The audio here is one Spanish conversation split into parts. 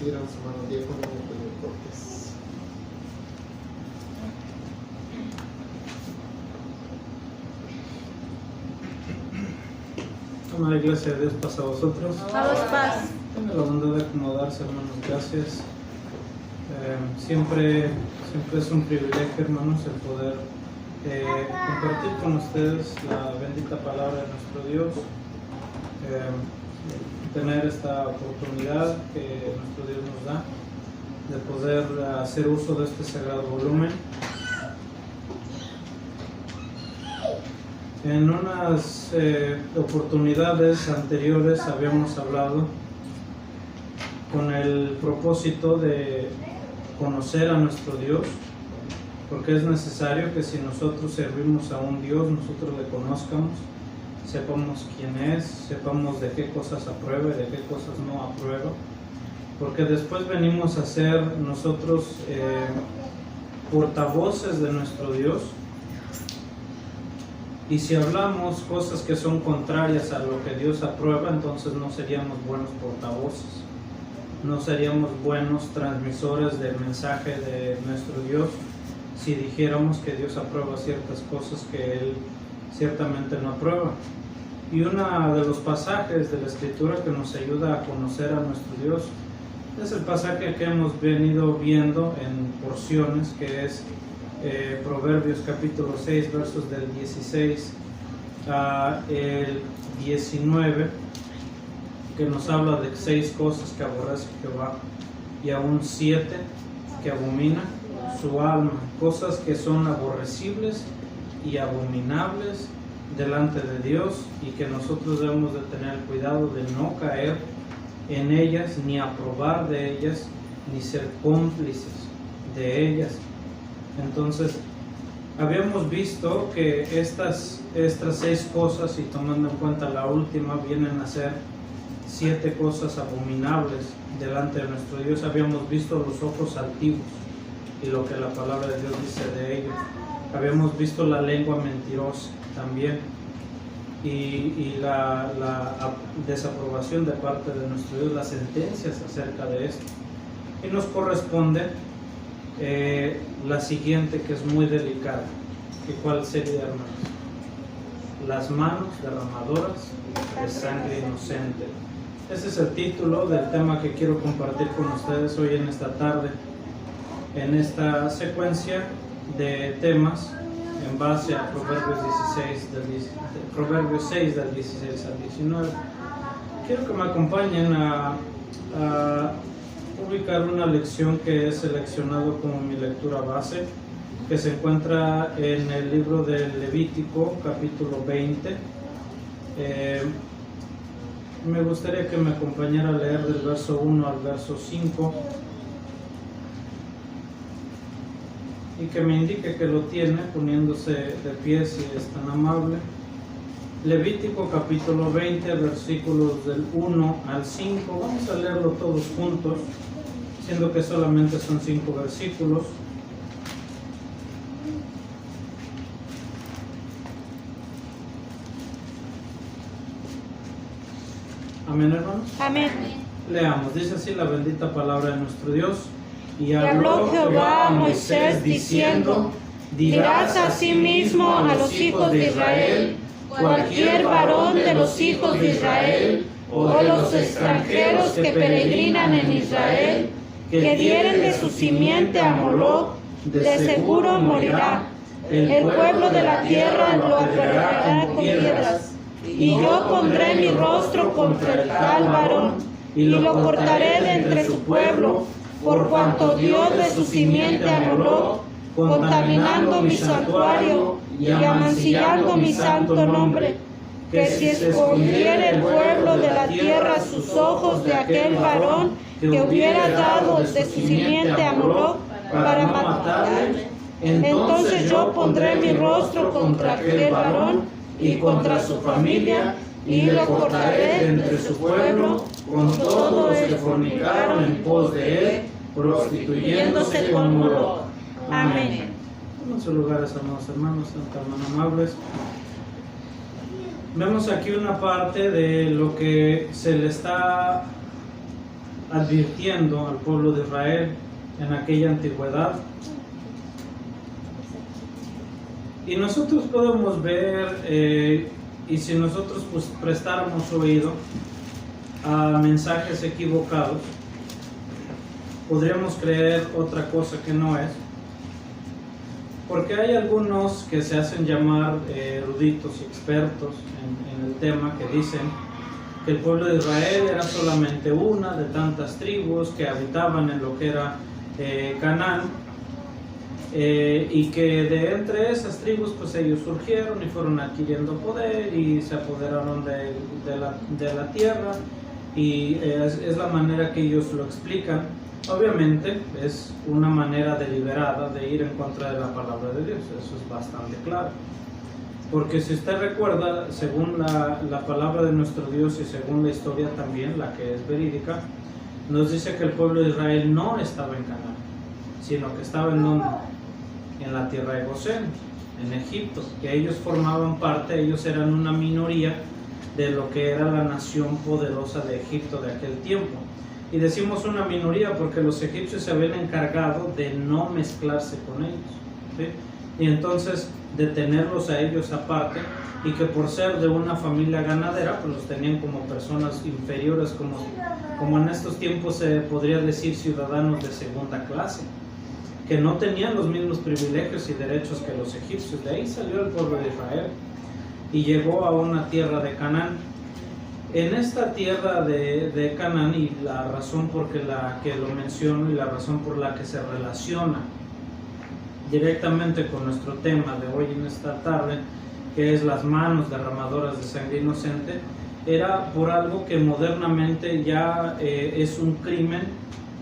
recibir a su hermano diácono Antonio Cortés. Amada Iglesia de Dios, paz a vosotros. A vos paz. Tenga la bondad de acomodarse, hermanos, gracias. Siempre es un privilegio, hermanos, el poder compartir con ustedes la bendita palabra de nuestro Dios, tener esta oportunidad que nuestro Dios nos da de poder hacer uso de este sagrado volumen. En unas oportunidades anteriores habíamos hablado con el propósito de conocer a nuestro Dios, porque es necesario que si nosotros servimos a un Dios, nosotros le conozcamos, sepamos quién es, sepamos de qué cosas aprueba y de qué cosas no aprueba, porque después venimos a ser nosotros portavoces de nuestro Dios. Y si hablamos cosas que son contrarias a lo que Dios aprueba, entonces no seríamos buenos portavoces, no seríamos buenos transmisores del mensaje de nuestro Dios si dijéramos que Dios aprueba ciertas cosas que Él ciertamente no aprueba. Y uno de los pasajes de la Escritura que nos ayuda a conocer a nuestro Dios es el pasaje que hemos venido viendo en porciones, que es Proverbios capítulo 6, versos del 16 a el 19, que nos habla de 6 cosas que aborrece Jehová y aún 7 que abomina su alma, cosas que son aborrecibles y abominables delante de Dios, y que nosotros debemos de tener cuidado de no caer en ellas, ni aprobar de ellas, ni ser cómplices de ellas. Entonces, habíamos visto que estas 6 cosas, y tomando en cuenta la última, vienen a ser 7 cosas abominables delante de nuestro Dios. Habíamos visto los ojos altivos y lo que la palabra de Dios dice de ellos. Habíamos visto la lengua mentirosa también, y la desaprobación de parte de nuestro Dios, las sentencias acerca de esto. Y nos corresponde la siguiente, que es muy delicada. ¿Y cuál sería, hermanos? Las manos derramadoras de sangre inocente. Ese es el título del tema que quiero compartir con ustedes hoy en esta tarde, en esta secuencia de temas en base a Proverbios 6 del 16 al 19. Quiero que me acompañen a ubicar una lección que he seleccionado como mi lectura base, que se encuentra en el libro del Levítico capítulo 20. Me gustaría que me acompañara a leer del verso 1 al verso 5 y que me indique que lo tiene, poniéndose de pie si es tan amable. Levítico capítulo 20, versículos del 1 al 5. Vamos a leerlo todos juntos, siendo que solamente son 5 versículos. Amén, hermanos. Amén. Leamos, dice así la bendita palabra de nuestro Dios. Y habló Jehová a Moisés diciendo: dirás asimismo a los hijos de Israel, cualquier varón de los hijos de Israel, o los extranjeros que peregrinan en Israel, que dieren de su simiente a Moloc, de seguro morirá. El pueblo de la tierra lo apedreará con piedras. Y yo pondré mi rostro contra el tal varón, y lo cortaré de entre su pueblo, por cuanto dio de su simiente a Moloc, contaminando mi santuario y amancillando mi santo nombre. Que si escondiera el pueblo de la tierra sus ojos de aquel varón que hubiera dado de su simiente a Moloc para matarle, entonces yo pondré mi rostro contra aquel varón y contra su familia, y lo cortaré de entre su pueblo con todos los que fornicaron en pos de él, prostituyéndose con Moloc. Amén. En sus lugares, amados hermanos, tan amables. Vemos aquí una parte de lo que se le está advirtiendo al pueblo de Israel en aquella antigüedad. Y nosotros podemos ver, y si nosotros pues prestáramos oído a mensajes equivocados, podríamos creer otra cosa que no es, porque hay algunos que se hacen llamar eruditos y expertos en el tema, que dicen que el pueblo de Israel era solamente una de tantas tribus que habitaban en lo que era Canaán, y que de entre esas tribus pues ellos surgieron y fueron adquiriendo poder y se apoderaron de la tierra, y es la manera que ellos lo explican. Obviamente es una manera deliberada de ir en contra de la palabra de Dios, eso es bastante claro, porque si usted recuerda, según la palabra de nuestro Dios y según la historia también, la que es verídica, nos dice que el pueblo de Israel no estaba en Canaán, sino que estaba en la tierra de Gosén, en Egipto, que ellos formaban parte, ellos eran una minoría de lo que era la nación poderosa de Egipto de aquel tiempo. Y decimos una minoría porque los egipcios se habían encargado de no mezclarse con ellos, ¿sí? Y entonces de tenerlos a ellos aparte, y que por ser de una familia ganadera pues los tenían como personas inferiores, como en estos tiempos se podría decir ciudadanos de segunda clase, que no tenían los mismos privilegios y derechos que los egipcios. De ahí salió el pueblo de Israel y llegó a una tierra de Canaán. En esta tierra de Canaán, y la razón por la que lo menciono y la razón por la que se relaciona directamente con nuestro tema de hoy en esta tarde, que es las manos derramadoras de sangre inocente, era por algo que modernamente ya es un crimen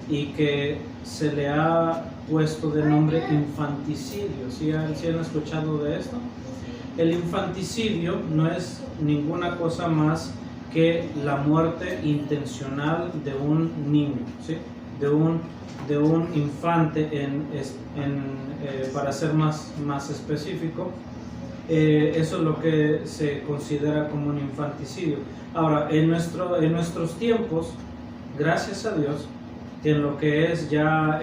y que se le ha puesto de nombre infanticidio. ¿Sí han escuchado de esto? El infanticidio no es ninguna cosa más que la muerte intencional de un niño, ¿sí? de un infante, para ser más específico. Eso es lo que se considera como un infanticidio. Ahora, en nuestros tiempos, gracias a Dios, en lo que es ya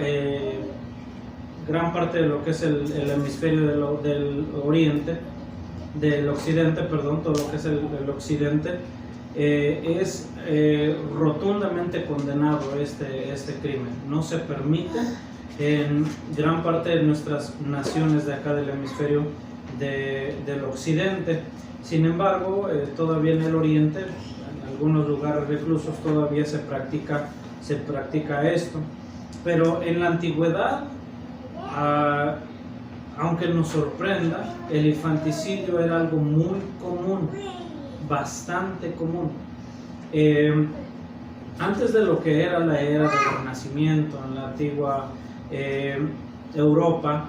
gran parte de lo que es el hemisferio del oriente, del occidente, perdón, todo lo que es el occidente, es rotundamente condenado este crimen. No se permite en gran parte de nuestras naciones de acá del hemisferio del occidente. Sin embargo, todavía en el oriente, en algunos lugares reclusos, todavía se practica esto. Pero en la antigüedad, aunque nos sorprenda, el infanticidio era algo muy común, bastante común. Antes de lo que era la era del Renacimiento en la antigua Europa,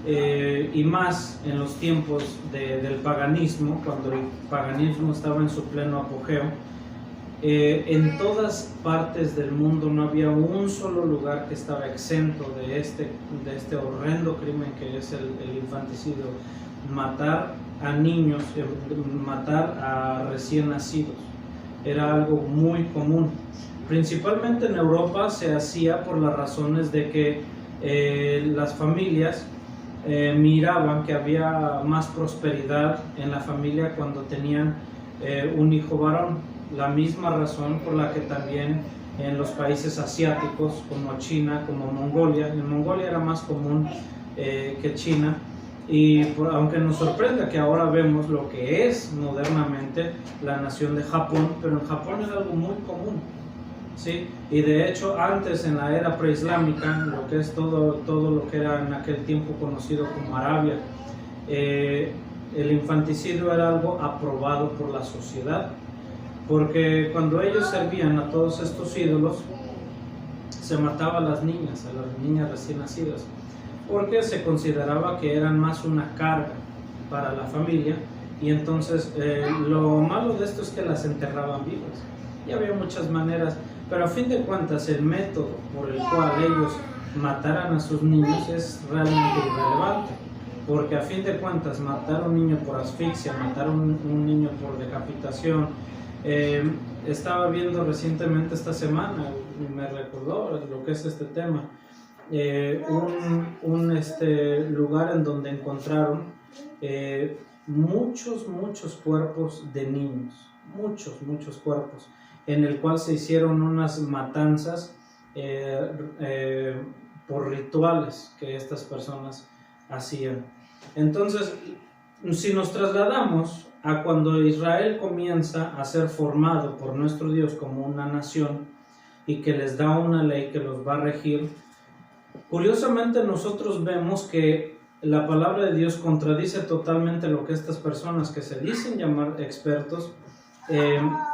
y más en los tiempos del paganismo, cuando el paganismo estaba en su pleno apogeo, en todas partes del mundo no había un solo lugar que estaba exento de este horrendo crimen que es el infanticidio. Matar a niños, matar a recién nacidos, era algo muy común. Principalmente en Europa se hacía por las razones de que las familias miraban que había más prosperidad en la familia cuando tenían un hijo varón. La misma razón por la que también en los países asiáticos como China, como Mongolia, en Mongolia era más común que China, y aunque nos sorprenda que ahora vemos lo que es modernamente la nación de Japón, pero en Japón era algo muy común, ¿sí? Y de hecho antes, en la era preislámica, lo que es todo lo que era en aquel tiempo conocido como Arabia, el infanticidio era algo aprobado por la sociedad, porque cuando ellos servían a todos estos ídolos, se mataba a las niñas recién nacidas, porque se consideraba que eran más una carga para la familia. Y entonces lo malo de esto es que las enterraban vivas, y había muchas maneras, pero a fin de cuentas el método por el cual ellos mataran a sus niños es realmente irrelevante, porque a fin de cuentas matar a un niño por asfixia, matar a un niño por decapitación. Estaba viendo recientemente esta semana me recordó lo que es este tema. Un lugar en donde encontraron muchos cuerpos de niños, muchos cuerpos, en el cual se hicieron unas matanzas por rituales que estas personas hacían. Entonces, si nos trasladamos a cuando Israel comienza a ser formado por nuestro Dios como una nación y que les da una ley que los va a regir, curiosamente nosotros vemos que la palabra de Dios contradice totalmente lo que estas personas que se dicen llamar expertos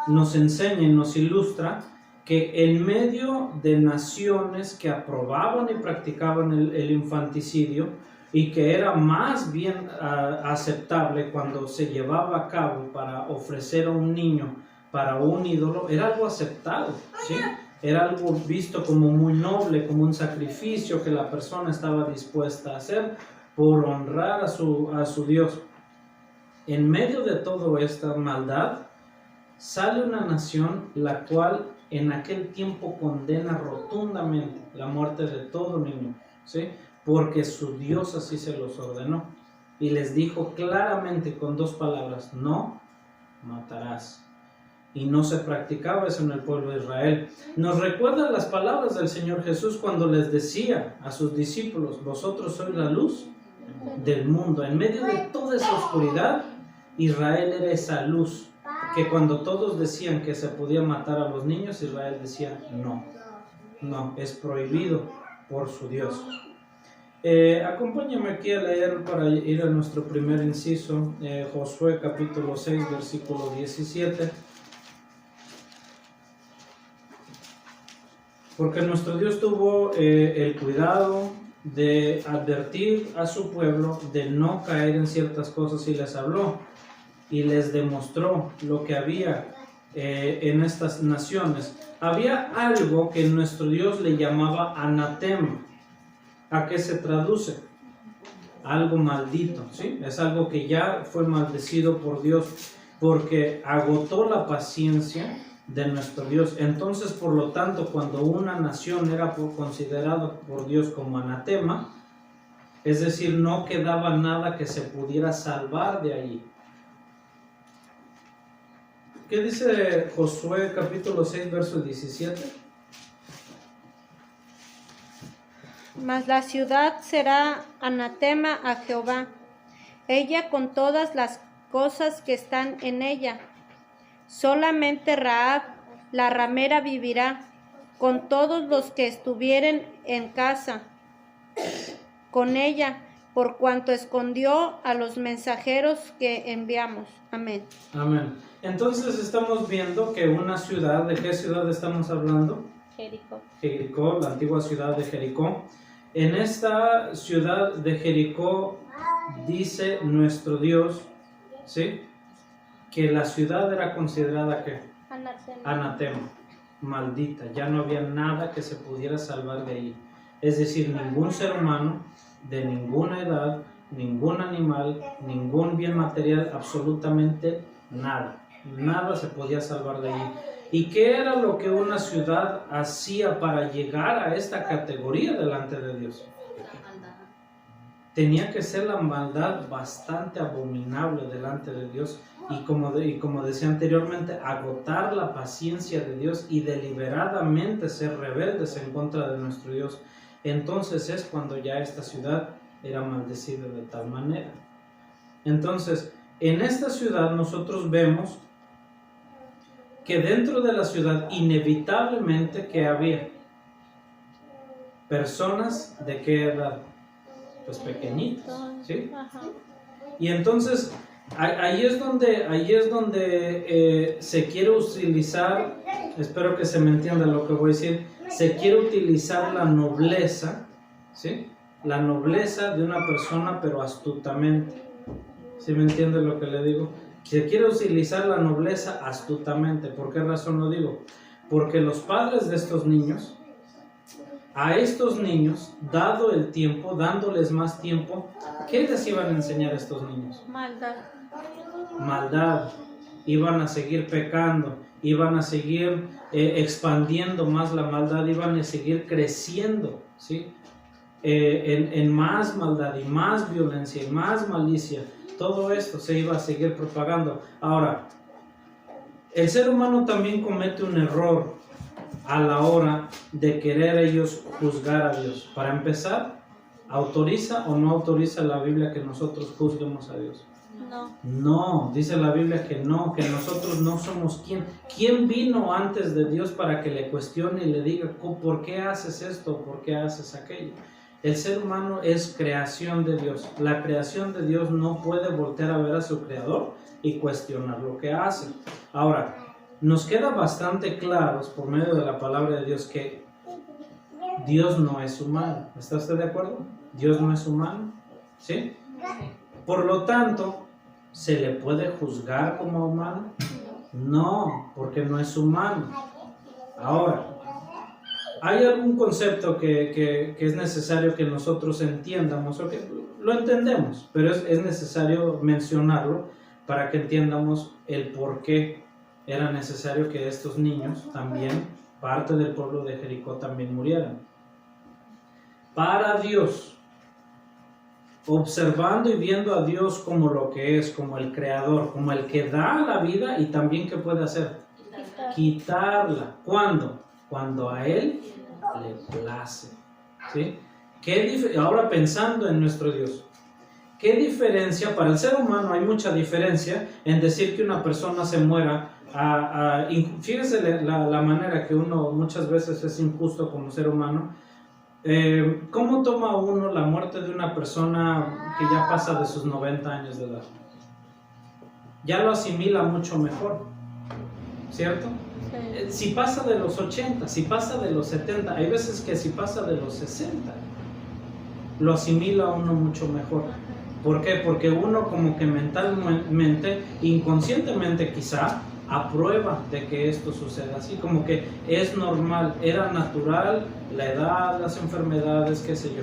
nos enseñan, nos ilustra que en medio de naciones que aprobaban y practicaban el infanticidio y que era más bien aceptable cuando se llevaba a cabo para ofrecer a un niño para un ídolo, era algo aceptado, ¿sí? Era algo visto como muy noble, como un sacrificio que la persona estaba dispuesta a hacer por honrar a su Dios. En medio de toda esta maldad, sale una nación la cual en aquel tiempo condena rotundamente la muerte de todo niño, ¿sí? Porque su Dios así se los ordenó. Y les dijo claramente con 2 palabras: no matarás. Y no se practicaba eso en el pueblo de Israel. Nos recuerdan las palabras del Señor Jesús cuando les decía a sus discípulos: vosotros sois la luz del mundo. En medio de toda esa oscuridad, Israel era esa luz que cuando todos decían que se podía matar a los niños, Israel decía: no, es prohibido por su Dios. Acompáñame aquí a leer para ir a nuestro primer inciso, Josué capítulo 6, versículo 17. Porque nuestro Dios tuvo el cuidado de advertir a su pueblo de no caer en ciertas cosas, y les habló y les demostró lo que había en estas naciones. Había algo que nuestro Dios le llamaba anatema. ¿A qué se traduce? Algo maldito, ¿sí? Es algo que ya fue maldecido por Dios porque agotó la paciencia de nuestro Dios. Entonces, por lo tanto, cuando una nación era considerada por Dios como anatema, es decir, no quedaba nada que se pudiera salvar de ahí. ¿Qué dice Josué capítulo 6, verso 17? Mas la ciudad será anatema a Jehová, ella con todas las cosas que están en ella. Solamente Rahab, la ramera, vivirá, con todos los que estuvieren en casa con ella, por cuanto escondió a los mensajeros que enviamos. Amén. Amén. Entonces estamos viendo que una ciudad, ¿de qué ciudad estamos hablando? Jericó. Jericó, la antigua ciudad de Jericó. En esta ciudad de Jericó dice nuestro Dios, ¿sí?, que la ciudad era considerada ¿qué? Anatema, maldita. Ya no había nada que se pudiera salvar de ahí. Es decir, ningún ser humano de ninguna edad, ningún animal, ningún bien material, absolutamente nada. Nada se podía salvar de ahí. ¿Y qué era lo que una ciudad hacía para llegar a esta categoría delante de Dios? Tenía que ser la maldad bastante abominable delante de Dios. Y como decía anteriormente, agotar la paciencia de Dios y deliberadamente ser rebeldes en contra de nuestro Dios. Entonces es cuando ya esta ciudad era maldecida de tal manera. Entonces, en esta ciudad nosotros vemos que dentro de la ciudad inevitablemente que había personas de qué edad, pues pequeñitos, ¿sí? Y entonces ahí es donde se quiere utilizar, espero que se me entienda lo que voy a decir, se quiere utilizar la nobleza, ¿sí? La nobleza de una persona, pero astutamente. ¿Sí me entiende lo que le digo? Se quiere utilizar la nobleza astutamente. ¿Por qué razón lo digo? Porque los padres de estos niños, a estos niños, dado el tiempo, dándoles más tiempo, ¿qué les iban a enseñar a estos niños? Maldad. Maldad, iban a seguir pecando, iban a seguir expandiendo más la maldad, iban a seguir creciendo, ¿sí? En más maldad y más violencia y más malicia. Todo esto se iba a seguir propagando. Ahora, el ser humano también comete un error a la hora de querer ellos juzgar a Dios. Para empezar, ¿autoriza o no autoriza la Biblia que nosotros juzguemos a Dios? No. No, dice la Biblia que no, que nosotros no somos quien. ¿Quién vino antes de Dios para que le cuestione y le diga por qué haces esto, por qué haces aquello? El ser humano es creación de Dios. La creación de Dios no puede voltear a ver a su creador y cuestionar lo que hace. Ahora, nos queda bastante claros por medio de la palabra de Dios que Dios no es humano. ¿Está usted de acuerdo? Dios no es humano, ¿sí? Por lo tanto, ¿se le puede juzgar como humano? No, porque no es humano. Ahora, hay algún concepto que es necesario que nosotros entiendamos, o que lo entendemos, pero es necesario mencionarlo para que entiendamos el por qué era necesario que estos niños también, parte del pueblo de Jericó, también murieran. Para Dios, observando y viendo a Dios como lo que es, como el creador, como el que da la vida y también ¿qué puede hacer? Quitarla. ¿Cuándo? Cuando a Él le place, ¿sí? Ahora pensando en nuestro Dios, ¿qué diferencia? Para el ser humano hay mucha diferencia en decir que una persona se muera. Fíjese la manera que uno muchas veces es injusto como ser humano. ¿Cómo toma uno la muerte de una persona que ya pasa de sus 90 años de edad? Ya lo asimila mucho mejor, ¿cierto? Sí. Si pasa de los 80, si pasa de los 70, hay veces que si pasa de los 60, lo asimila uno mucho mejor. ¿Por qué? Porque uno como que mentalmente, inconscientemente quizá, aprueba de que esto suceda así, como que es normal, era natural, la edad, las enfermedades, qué sé yo.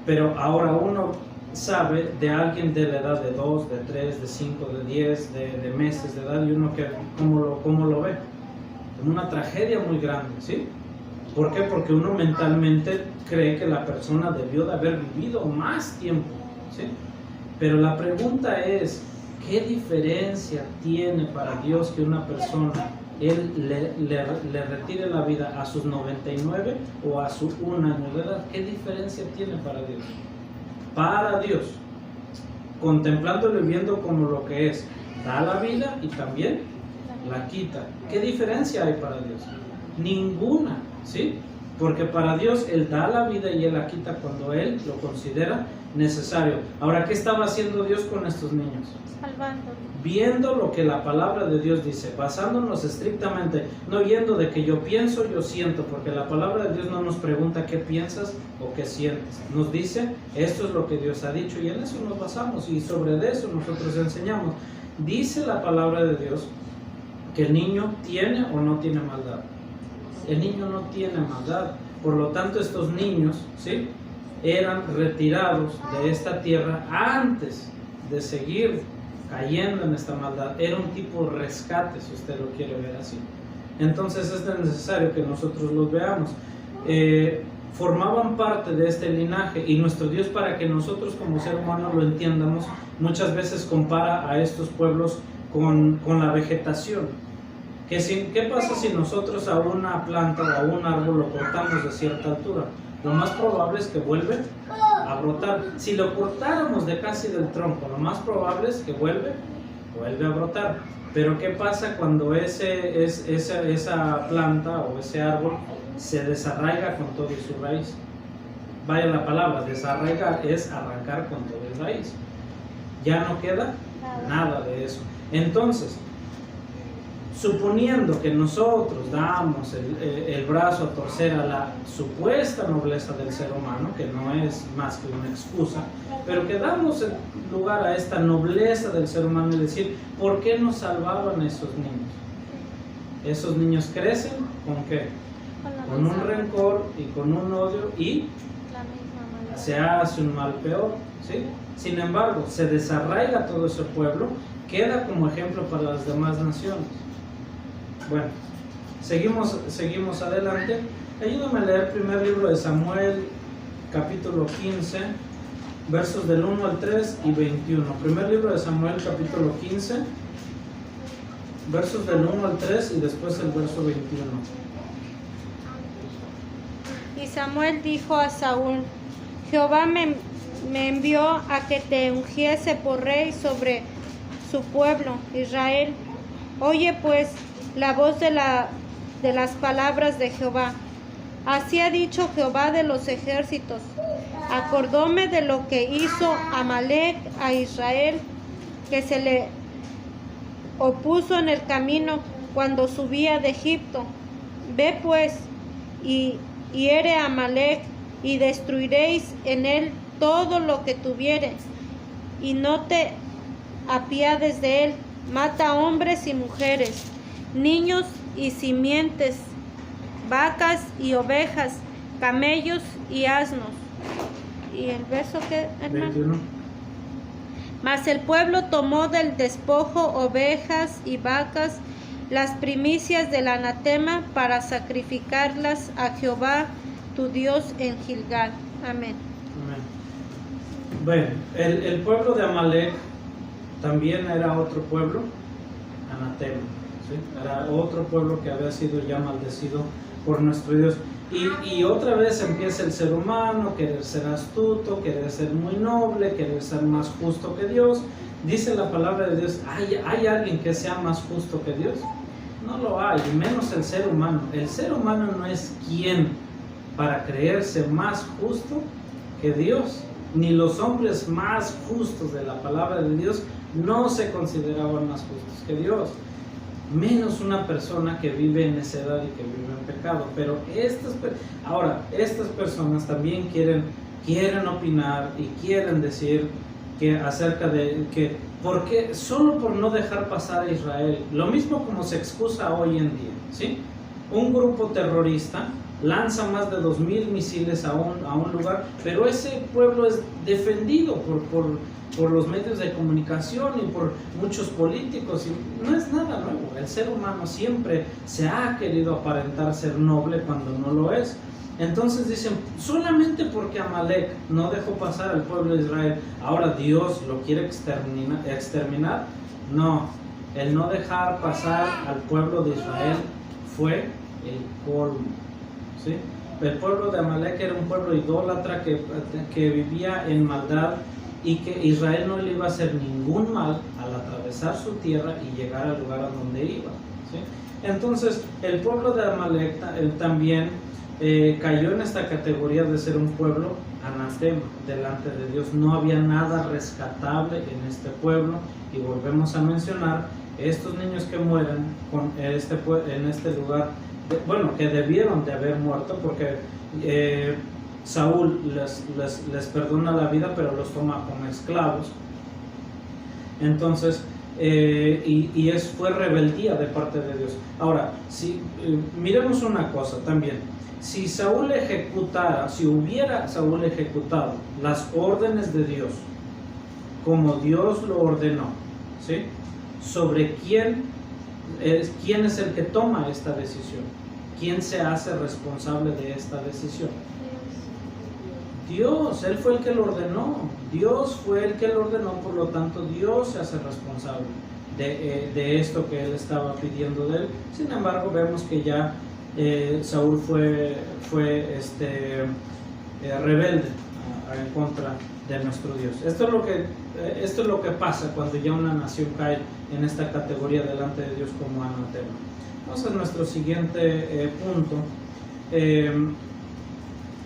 Pero ahora uno sabe de alguien de la edad de 2, de 3, de 5, de 10, de meses de edad, y uno que ¿cómo lo ve? Como una tragedia muy grande, ¿sí? ¿Por qué? Porque uno mentalmente cree que la persona debió de haber vivido más tiempo, ¿sí? Pero la pregunta es, ¿qué diferencia tiene para Dios que una persona, Él le retire la vida a sus 99 o a su 1 año de edad? ¿Qué diferencia tiene para Dios? Para Dios, contemplándolo y viendo como lo que es, da la vida y también la quita. ¿Qué diferencia hay para Dios? Ninguna, ¿sí? Porque para Dios Él da la vida y Él la quita cuando Él lo considera necesario. Ahora, ¿qué estaba haciendo Dios con estos niños? Salvándolos. Viendo lo que la palabra de Dios dice, basándonos estrictamente, no yendo de que yo pienso, yo siento, porque la palabra de Dios no nos pregunta qué piensas o qué sientes. Nos dice, esto es lo que Dios ha dicho y en eso nos basamos y sobre eso nosotros enseñamos. Dice la palabra de Dios que el niño tiene o no tiene maldad. El niño no tiene maldad, por lo tanto estos niños, ¿sí?, eran retirados de esta tierra antes de seguir cayendo en esta maldad. Era un tipo de rescate, si usted lo quiere ver así. Entonces es necesario que nosotros los veamos. Formaban parte de este linaje y nuestro Dios, para que nosotros como ser humano lo entiendamos, muchas veces compara a estos pueblos con la vegetación. ¿Qué pasa si nosotros a una planta o a un árbol lo cortamos de cierta altura? Lo más probable es que vuelve a brotar. Si lo cortáramos de casi del tronco, lo más probable es que vuelve a brotar. Pero ¿qué pasa cuando esa planta o ese árbol se desarraiga con todo y su raíz? Vaya la palabra, desarraigar es arrancar con todo y raíz. Ya no queda nada de eso. Entonces, suponiendo que nosotros damos el brazo a torcer a la supuesta nobleza del ser humano, que no es más que una excusa, pero que damos lugar a esta nobleza del ser humano y decir, ¿por qué nos salvaban esos niños? Esos niños crecen ¿con qué? Con un rencor y con un odio y se hace un mal peor, ¿sí? Sin embargo, se desarraiga todo ese pueblo queda como ejemplo para las demás naciones. Bueno, seguimos adelante. Ayúdame a leer el primer libro de Samuel, capítulo 15, versos del 1 al 3 y 21. Primer libro de Samuel, capítulo 15, versos del 1 al 3 y después el verso 21. Y Samuel dijo a Saúl: Jehová me envió a que te ungiese por rey sobre su pueblo, Israel. Oye pues la voz de las palabras de Jehová. Así ha dicho Jehová de los ejércitos: acordóme de lo que hizo Amalec a Israel, que se le opuso en el camino cuando subía de Egipto. Ve pues y hiere a Amalec, y destruiréis en él todo lo que tuviere, y no te apiades de él. Mata hombres y mujeres, niños y simientes, vacas y ovejas, camellos y asnos. ¿Y el verso qué, hermano? 21. Mas el pueblo tomó del despojo ovejas y vacas, las primicias del anatema, para sacrificarlas a Jehová tu Dios en Gilgal. Amén. Amén. Bueno, el pueblo de Amalec también era otro pueblo, anatema, ¿sí? Era otro pueblo que había sido ya maldecido por nuestro Dios. Y otra vez empieza el ser humano, querer ser astuto, querer ser muy noble, querer ser más justo que Dios. Dice la palabra de Dios: ¿hay alguien que sea más justo que Dios? No lo hay, y menos el ser humano. El ser humano no es quien para creerse más justo que Dios. Ni los hombres más justos de la palabra de Dios no se consideraban más justos que Dios. Menos una persona que vive en necedad y que vive en pecado. Pero estas personas también quieren opinar y quieren decir que acerca de que porque solo por no dejar pasar a Israel, lo mismo como se excusa hoy en día, ¿sí? Un grupo terrorista lanza más de 2,000 misiles a un lugar, pero ese pueblo es defendido por los medios de comunicación y por muchos políticos, y no es nada nuevo. El ser humano siempre se ha querido aparentar ser noble cuando no lo es. Entonces dicen, solamente porque Amalec no dejó pasar al pueblo de Israel, ahora Dios lo quiere exterminar. No, el no dejar pasar al pueblo de Israel fue el colmo, ¿sí? El pueblo de Amalec era un pueblo idólatra que vivía en maldad, y que Israel no le iba a hacer ningún mal al atravesar su tierra y llegar al lugar a donde iba, ¿sí? Entonces el pueblo de Amalec también cayó en esta categoría de ser un pueblo anatema delante de Dios. No había nada rescatable en este pueblo, y volvemos a mencionar estos niños que mueren en este lugar, que debieron de haber muerto, porque Saúl les perdona la vida, pero los toma como esclavos. Entonces fue rebeldía de parte de Dios. Ahora, miremos una cosa también. Si hubiera Saúl ejecutado las órdenes de Dios como Dios lo ordenó, ¿sí? ¿Sobre quién es el que toma esta decisión? ¿Quién se hace responsable de esta decisión? Dios. Él fue el que lo ordenó. Dios fue el que lo ordenó, por lo tanto Dios se hace responsable de esto que él estaba pidiendo de él. Sin embargo, vemos que ya Saúl fue rebelde en contra de nuestro Dios. Esto es lo que pasa cuando ya una nación cae en esta categoría delante de Dios como anatema. Vamos a nuestro siguiente punto,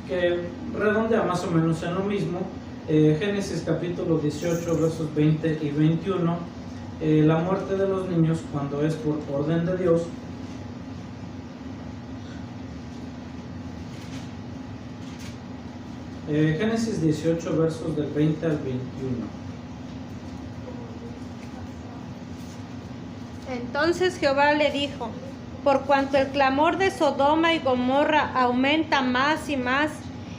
que redondea más o menos en lo mismo. Génesis capítulo 18 versos 20 y 21. La muerte de los niños cuando es por orden de Dios. Génesis 18 versos del 20 al 21. Entonces Jehová le dijo: por cuanto el clamor de Sodoma y Gomorra aumenta más y más,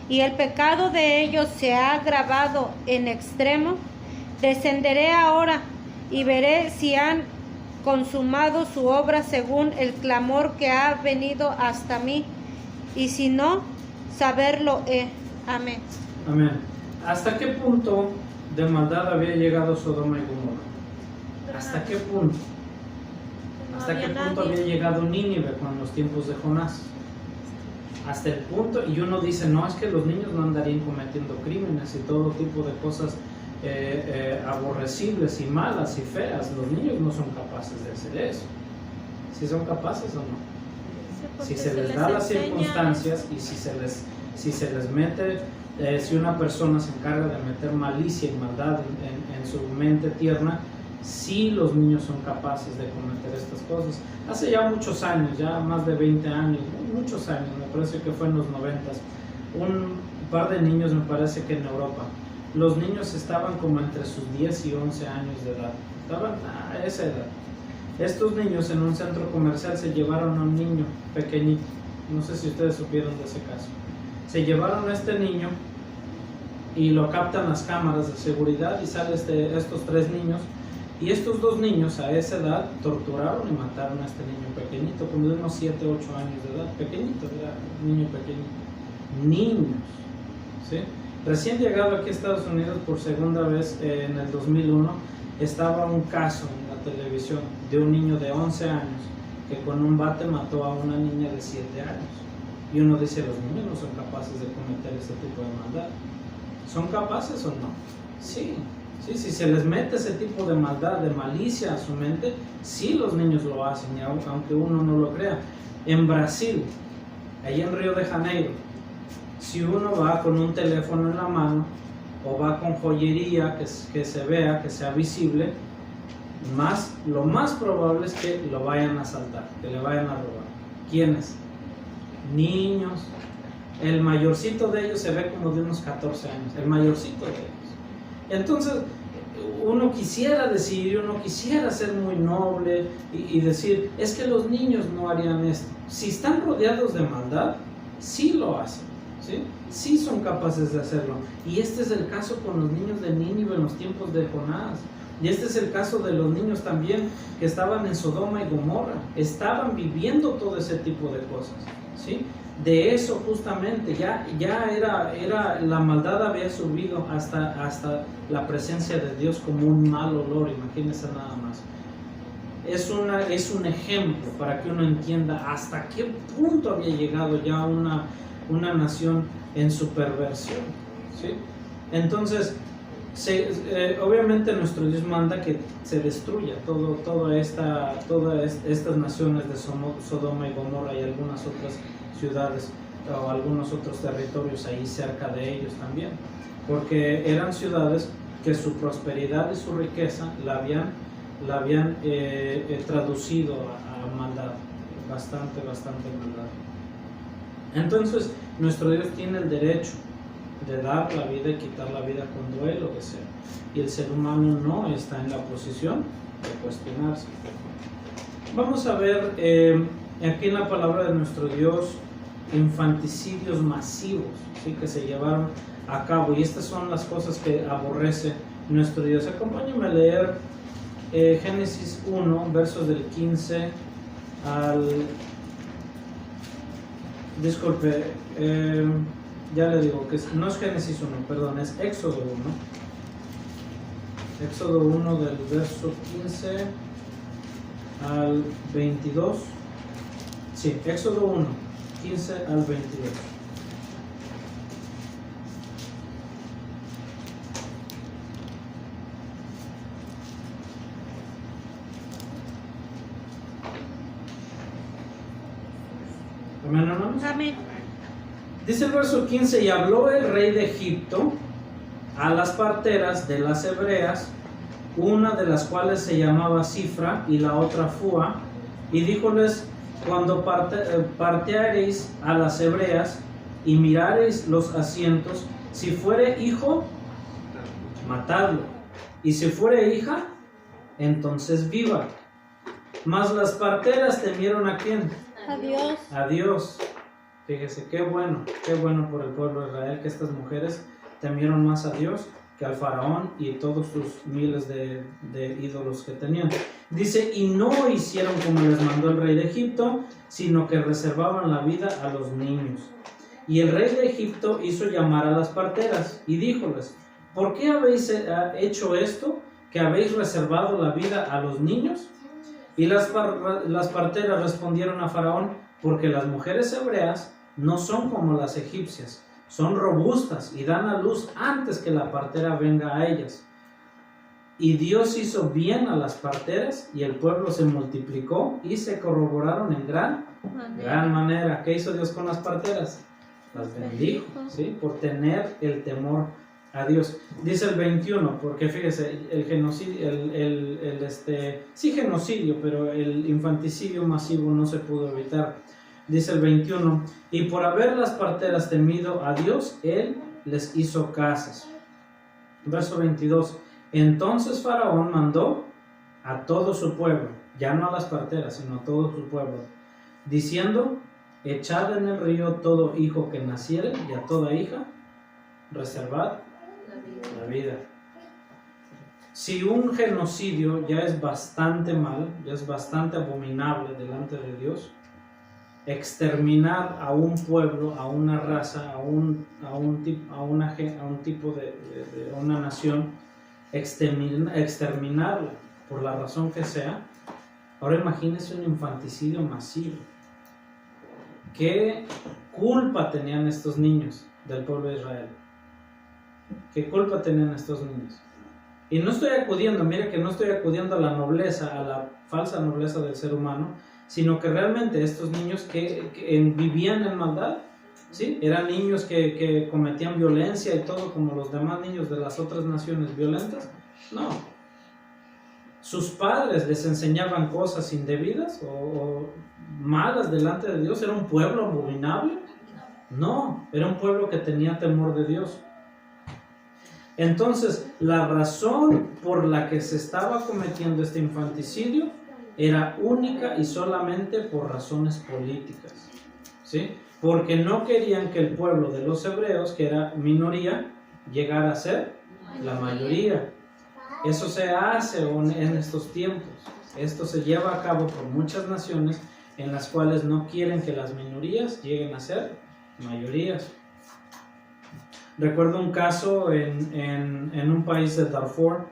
y el pecado de ellos se ha agravado en extremo, descenderé ahora y veré si han consumado su obra según el clamor que ha venido hasta mí, y si no, saberlo he. Amén. Amén. ¿Hasta qué punto de maldad había llegado Sodoma y Gomorra? ¿Hasta qué punto? ¿Hasta qué punto había llegado Nínive con los tiempos de Jonás? Hasta el punto, y uno dice, no, es que los niños no andarían cometiendo crímenes y todo tipo de cosas aborrecibles y malas y feas. Los niños no son capaces de hacer eso. ¿Sí son capaces o no? Si se les da las circunstancias y si se les mete, si una persona se encarga de meter malicia y maldad en su mente tierna, sí los niños son capaces de cometer estas cosas. Hace ya muchos años, ya más de 20 años, muchos años, me parece que fue en los 90s, un par de niños, me parece que en Europa, los niños estaban como entre sus 10 y 11 años de edad, estaban a esa edad. Estos niños en un centro comercial se llevaron a un niño pequeñito, no sé si ustedes supieron de ese caso. Se llevaron a este niño y lo captan las cámaras de seguridad y sale estos 3 niños. Y estos 2 niños a esa edad torturaron y mataron a este niño pequeñito, como de unos 7, 8 años de edad, pequeñito, era un niño pequeñito. Niños, ¿sí? Recién llegado aquí a Estados Unidos por segunda vez en el 2001, estaba un caso en la televisión de un niño de 11 años que con un bate mató a una niña de 7 años. Y uno dice, los niños no son capaces de cometer este tipo de maldad. ¿Son capaces o no? Sí. Sí, si se les mete ese tipo de maldad, de malicia a su mente, sí los niños lo hacen, aunque uno no lo crea. En Brasil, allá en Río de Janeiro, si uno va con un teléfono en la mano o va con joyería que se vea, que sea visible, lo más probable es que lo vayan a asaltar, que le vayan a robar. ¿Quiénes? Niños. El mayorcito de ellos se ve como de unos 14 años, el mayorcito de ellos. Entonces, uno quisiera decir, uno quisiera ser muy noble y decir, es que los niños no harían esto. Si están rodeados de maldad, sí lo hacen, ¿sí? Sí son capaces de hacerlo. Y este es el caso con los niños de Nínive en los tiempos de Jonás. Y este es el caso de los niños también que estaban en Sodoma y Gomorra. Estaban viviendo todo ese tipo de cosas, ¿sí? De eso justamente, ya era la maldad había subido hasta la presencia de Dios como un mal olor, imagínense nada más. Es un ejemplo para que uno entienda hasta qué punto había llegado ya una nación en su perversión, ¿sí? Entonces, obviamente nuestro Dios manda que se destruya todas estas naciones de Sodoma y Gomorra y algunas otras ciudades o algunos otros territorios ahí cerca de ellos también, porque eran ciudades que su prosperidad y su riqueza la habían traducido a maldad, bastante maldad. Entonces nuestro Dios tiene el derecho de dar la vida y quitar la vida cuando Él lo desea, y el ser humano no está en la posición de cuestionarse. Vamos a ver aquí en la palabra de nuestro Dios infanticidios masivos, ¿sí? Que se llevaron a cabo, y estas son las cosas que aborrece nuestro Dios. Acompáñame a leer Génesis 1, versos del 15 al... Disculpe, ya le digo que no es Génesis 1, perdón, es Éxodo 1. Éxodo 1 del verso 15 al 22. Sí, Éxodo 1, 15 al 22. Amén, hermanos. Amén. Dice el verso 15, y habló el rey de Egipto a las parteras de las hebreas, una de las cuales se llamaba Cifra y la otra Fua, y díjoles, cuando parteareis a las hebreas y mirareis los asientos, si fuere hijo, matadlo, y si fuere hija, entonces viva. Mas las parteras temieron ¿a quién? A Dios. A Dios. Fíjese, qué bueno por el pueblo de Israel que estas mujeres temieron más a Dios que al faraón y todos sus miles de ídolos que tenían. Dice, y no hicieron como les mandó el rey de Egipto, sino que reservaban la vida a los niños. Y el rey de Egipto hizo llamar a las parteras y díjoles, ¿por qué habéis hecho esto, que habéis reservado la vida a los niños? Y las parteras respondieron a Faraón, porque las mujeres hebreas no son como las egipcias, son robustas y dan a luz antes que la partera venga a ellas. Y Dios hizo bien a las parteras y el pueblo se multiplicó y se corroboraron en gran manera. ¿Qué hizo Dios con las parteras? Las bendijo, ¿sí? Por tener el temor a Dios. Dice el 21, porque fíjese, el genocidio, sí genocidio, pero el infanticidio masivo no se pudo evitar. Dice el 21, y por haber las parteras temido a Dios, Él les hizo casas. Verso 22, entonces Faraón mandó a todo su pueblo, ya no a las parteras, sino a todo su pueblo, diciendo, echad en el río todo hijo que naciere y a toda hija, reservad la vida. Si un genocidio ya es bastante mal, ya es bastante abominable delante de Dios, exterminar a un pueblo, a una raza, a una nación, exterminarla por la razón que sea. Ahora imagínese un infanticidio masivo. ¿Qué culpa tenían estos niños del pueblo de Israel? ¿Qué culpa tenían estos niños? Y no estoy acudiendo, mire que no estoy acudiendo a la nobleza, a la falsa nobleza del ser humano, sino que realmente estos niños que vivían en maldad, ¿sí? Eran niños que cometían violencia y todo como los demás niños de las otras naciones violentas. No. Sus padres les enseñaban cosas indebidas o malas delante de Dios. ¿Era un pueblo abominable? No, era un pueblo que tenía temor de Dios. Entonces, la razón por la que se estaba cometiendo este infanticidio era única y solamente por razones políticas, ¿sí? Porque no querían que el pueblo de los hebreos, que era minoría, llegara a ser la mayoría. Eso se hace en estos tiempos. Esto se lleva a cabo por muchas naciones en las cuales no quieren que las minorías lleguen a ser mayorías. Recuerdo un caso en un país de Darfur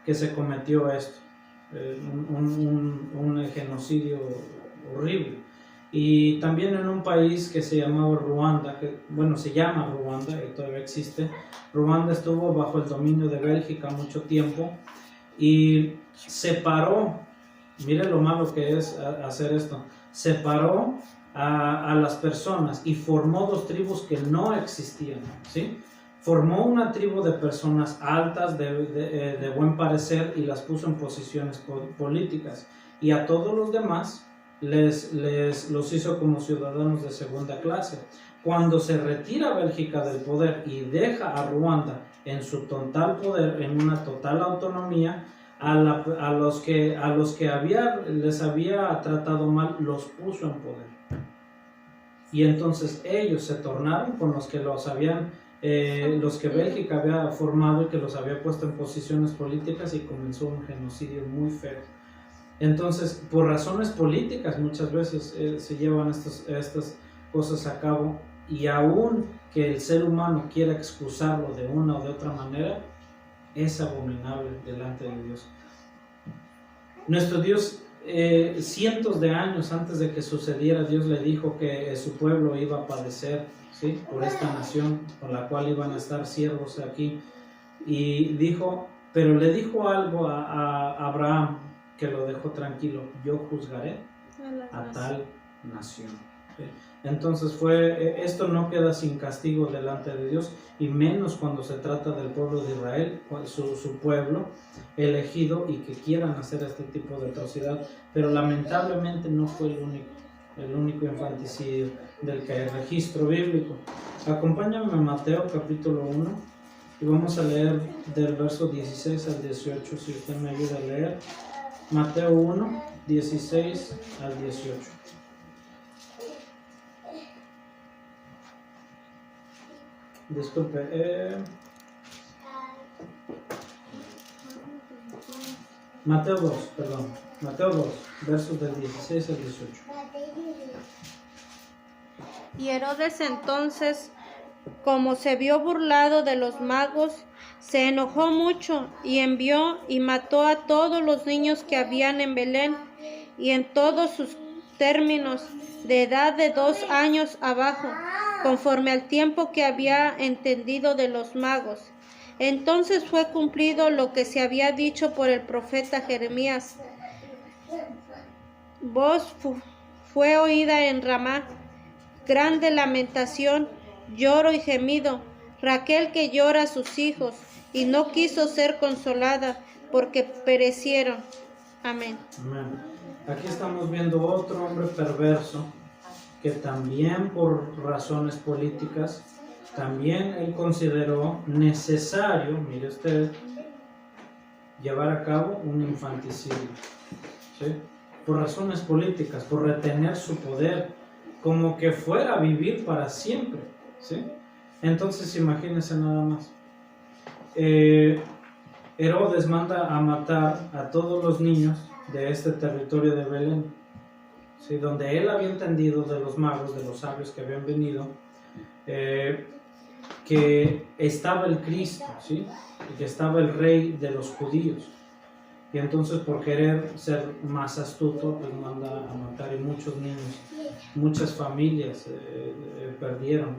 que se cometió esto, un genocidio horrible. Y también en un país que se llamaba Ruanda, se llama Ruanda y todavía existe. Ruanda estuvo bajo el dominio de Bélgica mucho tiempo y separó, mire lo malo que es hacer esto, separó a las personas y formó dos tribus que no existían, ¿sí? Formó una tribu de personas altas, de buen parecer, y las puso en posiciones políticas, y a todos los demás los hizo como ciudadanos de segunda clase. Cuando se retira Bélgica del poder y deja a Ruanda en su total poder, en una total autonomía, a los que les había tratado mal, los puso en poder. Y entonces ellos se tornaron con los que los que Bélgica había formado y que los había puesto en posiciones políticas, y comenzó un genocidio muy feo. Entonces, por razones políticas muchas veces se llevan estas cosas a cabo, y aun que el ser humano quiera excusarlo de una o de otra manera, es abominable delante de Dios. Nuestro Dios, cientos de años antes de que sucediera, Dios le dijo que su pueblo iba a padecer, ¿sí? Por esta nación con la cual iban a estar siervos aquí. Y pero le dijo algo a Abraham que lo dejó tranquilo: yo juzgaré a tal nación. ¿Sí? Entonces esto no queda sin castigo delante de Dios, y menos cuando se trata del pueblo de Israel, su pueblo elegido, y que quieran hacer este tipo de atrocidad. Pero lamentablemente no fue el único infanticidio del que hay registro bíblico. Acompáñame a Mateo capítulo 1 y vamos a leer del verso 16 al 18, si usted me ayuda a leer. Mateo 1, 16 al 18. Disculpe, Mateo 2, perdón. Mateo 2, versos del 16 al 18. Y Herodes entonces, como se vio burlado de los magos, se enojó mucho y envió y mató a todos los niños que habían en Belén y en todos sus términos de edad de 2 años abajo, conforme al tiempo que había entendido de los magos. Entonces fue cumplido lo que se había dicho por el profeta Jeremías. Voz fue oída en Ramá, grande lamentación, lloro y gemido, Raquel que llora a sus hijos, y no quiso ser consolada, porque perecieron. Amén. Amén. Aquí estamos viendo otro hombre perverso, que también por razones políticas, también él consideró necesario, mire usted, llevar a cabo un infanticidio, ¿sí? Por razones políticas, por retener su poder, como que fuera a vivir para siempre, ¿sí? Entonces imagínense nada más. Herodes manda a matar a todos los niños de este territorio de Belén, ¿sí? Donde él había entendido de los magos, de los sabios que habían venido, que estaba el Cristo, ¿sí? Y que estaba el rey de los judíos. Y entonces, por querer ser más astuto, pues manda a matar, y muchos niños, muchas familias perdieron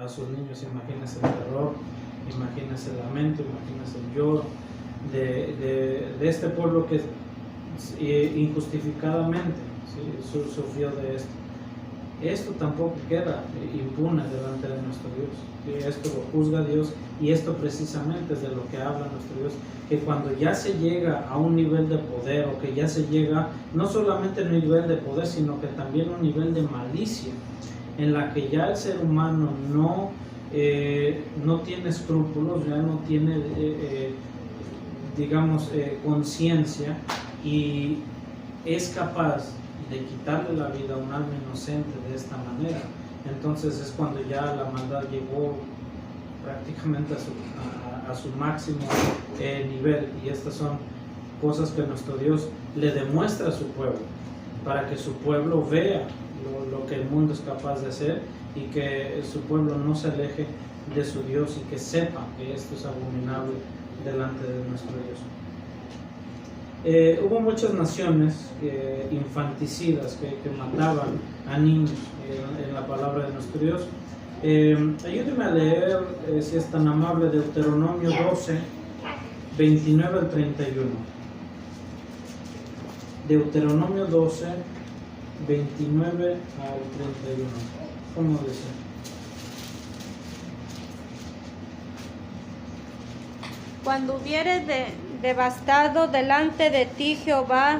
a sus niños. Imagínense el terror, imagínense el lamento, imagínense el lloro de este pueblo que injustificadamente, ¿sí? Sufrió de esto. Esto tampoco queda impune delante de nuestro Dios. Y esto lo juzga Dios, y esto precisamente es de lo que habla nuestro Dios, que cuando ya se llega a un nivel de poder, o que ya se llega no solamente a un nivel de poder, sino que también a un nivel de malicia, en la que ya el ser humano no tiene escrúpulos, ya no tiene, conciencia, y es capaz de quitarle la vida a un alma inocente de esta manera. Entonces es cuando ya la maldad llegó prácticamente a su máximo nivel, y estas son cosas que nuestro Dios le demuestra a su pueblo, para que su pueblo vea lo que el mundo es capaz de hacer, y que su pueblo no se aleje de su Dios, y que sepa que esto es abominable delante de nuestro Dios. Hubo muchas naciones infanticidas que mataban a niños en la palabra de nuestro Dios. Ayúdeme a leer, si es tan amable, Deuteronomio 12, 29 al 31. Deuteronomio 12, 29 al 31. ¿Cómo dice? Cuando hubieres devastado delante de ti Jehová,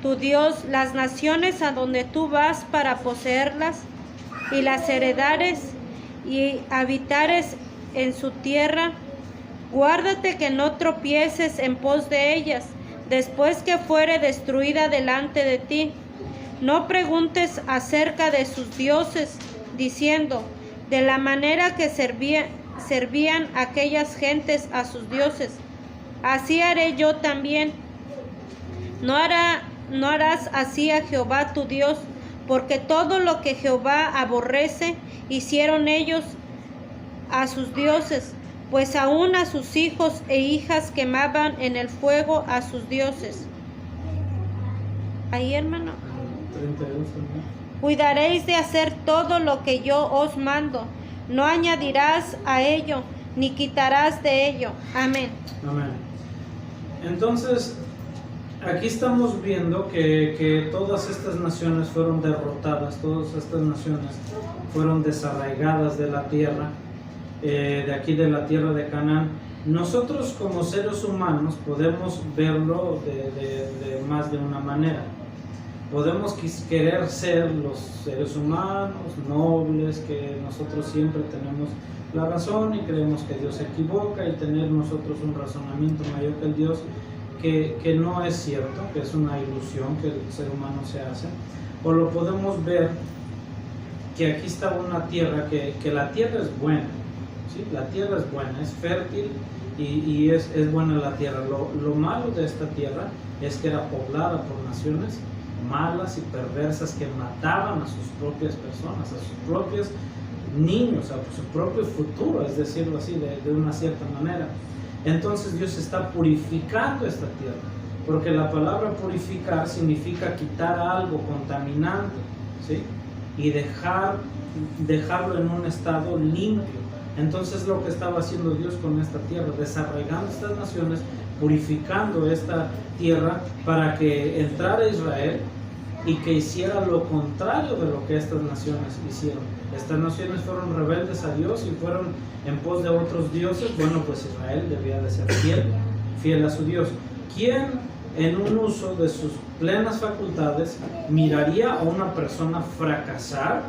tu Dios, las naciones a donde tú vas para poseerlas, y las heredares y habitares en su tierra, guárdate que no tropieces en pos de ellas, después que fuere destruida delante de ti. No preguntes acerca de sus dioses, diciendo, de la manera que servían aquellas gentes a sus dioses, así haré yo también. No harás así a Jehová tu Dios, porque todo lo que Jehová aborrece hicieron ellos a sus dioses, pues aún a sus hijos e hijas quemaban en el fuego a sus dioses. Ahí, hermano. 32 también. Cuidaréis de hacer todo lo que yo os mando, no añadirás a ello, ni quitarás de ello. Amén. Amén. Entonces, aquí estamos viendo que todas estas naciones fueron derrotadas, todas estas naciones fueron desarraigadas de la tierra, de aquí de la tierra de Canaán. Nosotros como seres humanos podemos verlo de más de una manera. Podemos querer ser los seres humanos nobles, que nosotros siempre tenemos la razón y creemos que Dios se equivoca, y tener nosotros un razonamiento mayor que el Dios, que no es cierto, que es una ilusión que el ser humano se hace. O lo podemos ver que aquí está una tierra, que la tierra es buena, ¿sí? La tierra es buena, es fértil y es buena la tierra. Lo malo de esta tierra es que era poblada por naciones malas y perversas que mataban a sus propias personas, a sus propios niños, a su propio futuro, es decirlo así, de una cierta manera. Entonces Dios está purificando esta tierra, porque la palabra purificar significa quitar algo contaminante, ¿sí? Y dejarlo en un estado limpio. Entonces lo que estaba haciendo Dios con esta tierra, desarraigando estas naciones, purificando esta tierra para que entrara Israel y que hiciera lo contrario de lo que estas naciones hicieron. Estas naciones fueron rebeldes a Dios y fueron en pos de otros dioses. Bueno, pues Israel debía de ser fiel a su Dios. ¿Quién en un uso de sus plenas facultades miraría a una persona fracasar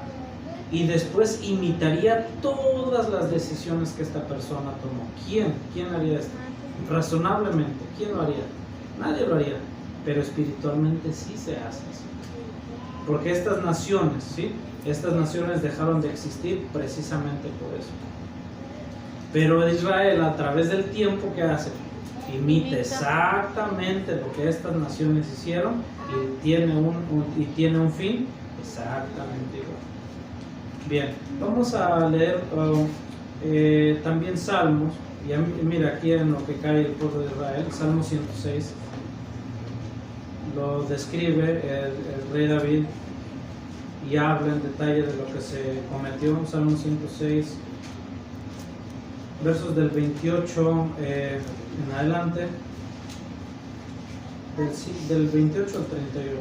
y después imitaría todas las decisiones que esta persona tomó? ¿Quién haría esto? Razonablemente, ¿quién lo haría? Nadie lo haría, pero espiritualmente sí se hace así. Porque estas naciones, ¿sí? Estas naciones dejaron de existir precisamente por eso. Pero Israel, a través del tiempo, ¿qué hace? Imita exactamente lo que estas naciones hicieron y tiene un fin exactamente igual. Bien, vamos a leer también Salmos. Y mira aquí en lo que cae el pueblo de Israel, Salmo 106. Lo describe el rey David y habla en detalle de lo que se cometió. Salmo 106, versos del 28 en adelante, del 28 al 38.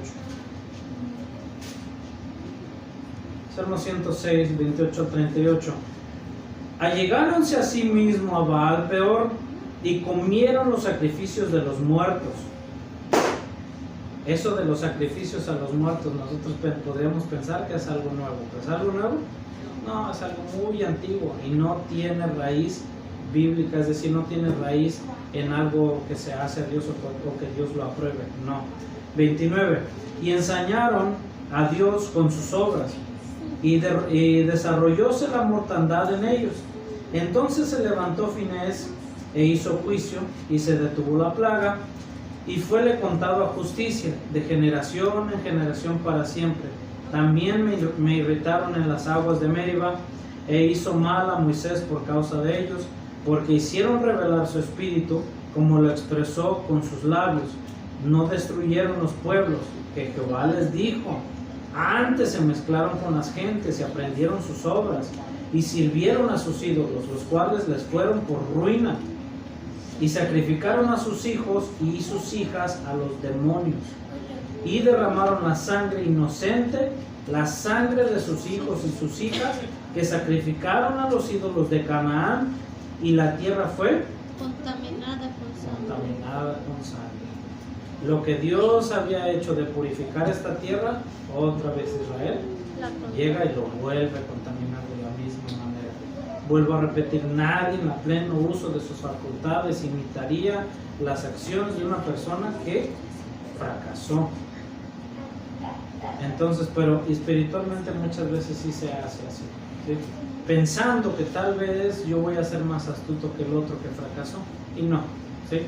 Salmo 106, 28 al 38. Allegáronse a sí mismo a Baal Peor y comieron los sacrificios de los muertos. Eso de los sacrificios a los muertos, nosotros podríamos pensar que es algo nuevo. ¿Es algo nuevo? No, es algo muy antiguo y no tiene raíz bíblica, es decir, no tiene raíz en algo que se hace a Dios o que Dios lo apruebe. No. 29. Y ensañaron a Dios con sus obras y desarrollóse la mortandad en ellos. Entonces se levantó Finés e hizo juicio y se detuvo la plaga y fuele contado a justicia de generación en generación para siempre. También me irritaron en las aguas de Meriba e hizo mal a Moisés por causa de ellos, porque hicieron revelar su espíritu como lo expresó con sus labios. No destruyeron los pueblos que Jehová les dijo. Antes se mezclaron con las gentes y aprendieron sus obras y sirvieron a sus ídolos, los cuales les fueron por ruina, y sacrificaron a sus hijos y sus hijas a los demonios, y derramaron la sangre inocente, la sangre de sus hijos y sus hijas, que sacrificaron a los ídolos de Canaán, y la tierra fue contaminada con sangre. Lo que Dios había hecho de purificar esta tierra, otra vez Israel llega y lo vuelve a contaminar de la misma manera. Vuelvo a repetir, nadie en pleno uso de sus facultades imitaría las acciones de una persona que fracasó. Entonces, pero espiritualmente muchas veces sí se hace así, ¿sí? Pensando que tal vez yo voy a ser más astuto que el otro que fracasó, y no, ¿sí?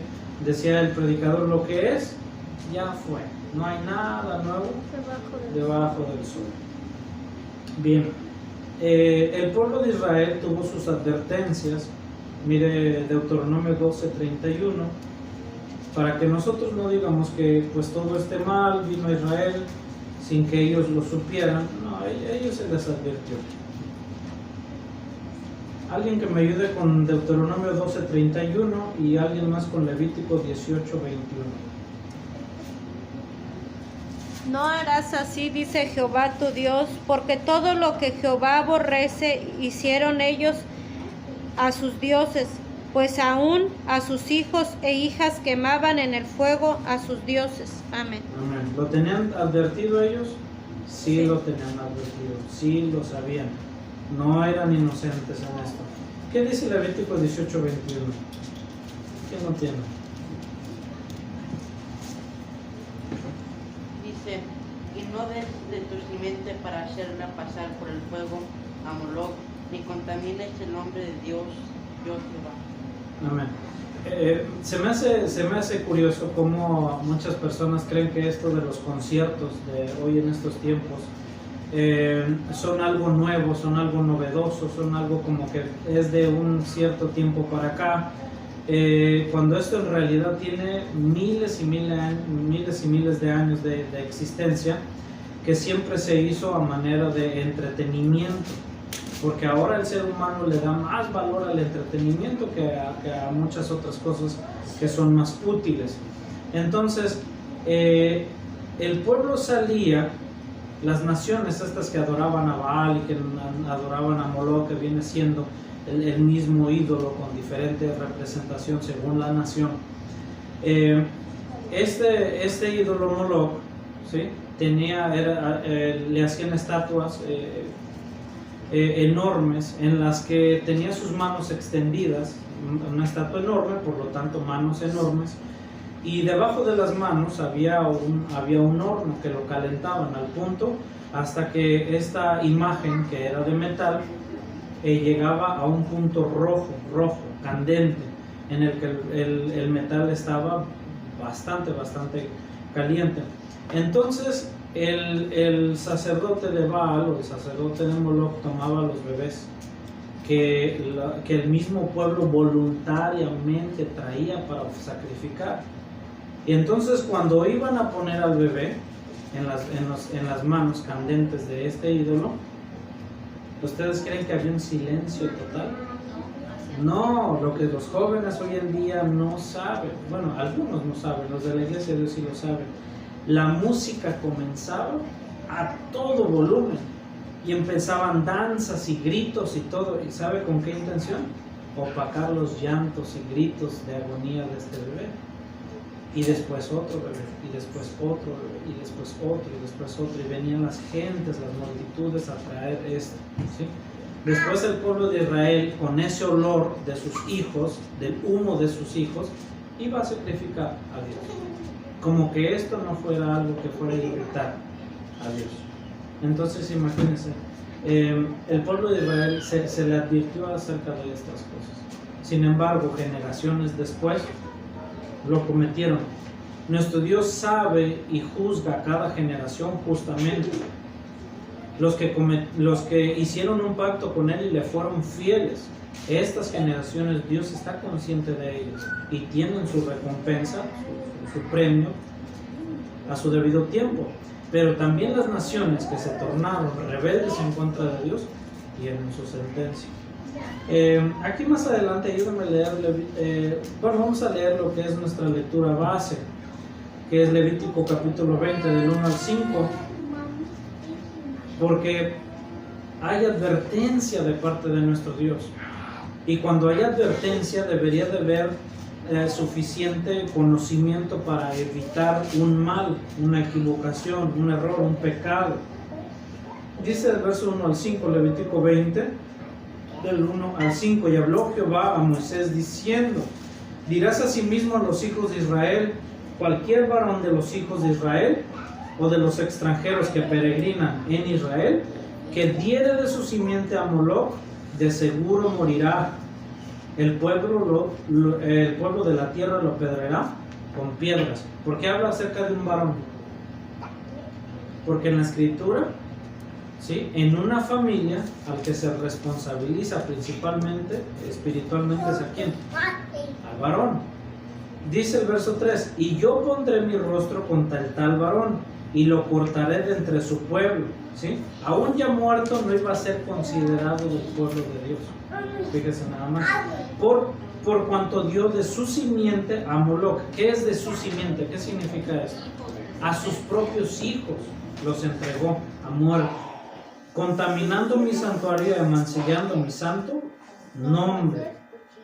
Decía el predicador, lo que es, ya fue, no hay nada nuevo debajo del sol. Bien, el pueblo de Israel tuvo sus advertencias. Mire Deuteronomio 12:31, para que nosotros no digamos que pues todo esté mal, vino a Israel sin que ellos lo supieran. No, a ellos se les advirtió. Alguien que me ayude con Deuteronomio 12:31 y alguien más con Levítico 18:21. No harás así, dice Jehová tu Dios, porque todo lo que Jehová aborrece hicieron ellos a sus dioses, pues aún a sus hijos e hijas quemaban en el fuego a sus dioses. Amén. Amén. ¿Lo tenían advertido ellos? Sí, lo tenían advertido, sí lo sabían. No eran inocentes en esto. ¿Qué dice Levítico 18:21? ¿Quién lo tiene? Dice, y no des de tu simiente para hacerla pasar por el fuego a Moloc, ni contamines el nombre de Dios, yo Jehová. Amén. Se me hace curioso cómo muchas personas creen que esto de los conciertos de hoy en estos tiempos son algo nuevo, son algo novedoso, son algo como que es de un cierto tiempo para acá, cuando esto en realidad tiene miles y miles de años de existencia, que siempre se hizo a manera de entretenimiento, porque ahora el ser humano le da más valor al entretenimiento que a muchas otras cosas que son más útiles. Entonces, el pueblo salía, las naciones estas que adoraban a Baal y que adoraban a Moloch, que viene siendo el mismo ídolo con diferente representación según la nación, este ídolo Moloch, ¿sí? Le hacían estatuas enormes en las que tenía sus manos extendidas, una estatua enorme, por lo tanto manos enormes, y debajo de las manos había un horno que lo calentaban al punto hasta que esta imagen, que era de metal, llegaba a un punto rojo, candente, en el que el metal estaba bastante caliente. Entonces el sacerdote de Baal o el sacerdote de Moloch tomaba a los bebés que el mismo pueblo voluntariamente traía para sacrificar, y entonces cuando iban a poner al bebé en las manos candentes de este ídolo, ¿ustedes creen que había un silencio total? No, lo que los jóvenes hoy en día no saben, bueno, algunos no saben, los de la iglesia de Dios sí lo saben. La música comenzaba a todo volumen y empezaban danzas y gritos y todo. ¿Y sabe con qué intención? Opacar los llantos y gritos de agonía de este bebé. Y después otro bebé, y después otro bebé, y después otro, y después otro. Y venían las gentes, las multitudes a traer esto, ¿sí? Después el pueblo de Israel, con ese olor de sus hijos, del humo de sus hijos, iba a sacrificar a Dios. Como que esto no fuera algo que fuera a irritar a Dios. Entonces imagínense, el pueblo de Israel se le advirtió acerca de estas cosas. Sin embargo, generaciones después lo cometieron. Nuestro Dios sabe y juzga a cada generación justamente. Los que hicieron un pacto con Él y le fueron fieles, estas generaciones, Dios está consciente de ellos y tienen su recompensa, su premio a su debido tiempo. Pero también las naciones que se tornaron rebeldes en contra de Dios tienen su sentencia. Aquí más adelante ayúdame a leer, vamos a leer lo que es nuestra lectura base, que es Levítico capítulo 20 del 1 al 5, porque hay advertencia de parte de nuestro Dios, y cuando hay advertencia debería de haber suficiente conocimiento para evitar un mal, una equivocación, un error, un pecado. Dice el verso 1 al 5, Levítico 20 del 1 al 5: y habló Jehová a Moisés diciendo, dirás asimismo a los hijos de Israel, cualquier varón de los hijos de Israel o de los extranjeros que peregrinan en Israel, que diere de su simiente a Moloch, de seguro morirá. El pueblo de la tierra lo apedreará con piedras. ¿Por qué habla acerca de un varón? Porque en la escritura, ¿sí?, en una familia al que se responsabiliza principalmente espiritualmente es a quién, al varón. Dice el verso 3: y yo pondré mi rostro contra el tal varón y lo cortaré de entre su pueblo, ¿sí? Aún ya muerto no iba a ser considerado del pueblo de Dios. Fíjese nada más. Por cuanto dio de su simiente a Moloch. ¿Qué es de su simiente? ¿Qué significa esto? A sus propios hijos los entregó a muerte, contaminando mi santuario y amancillando mi santo nombre.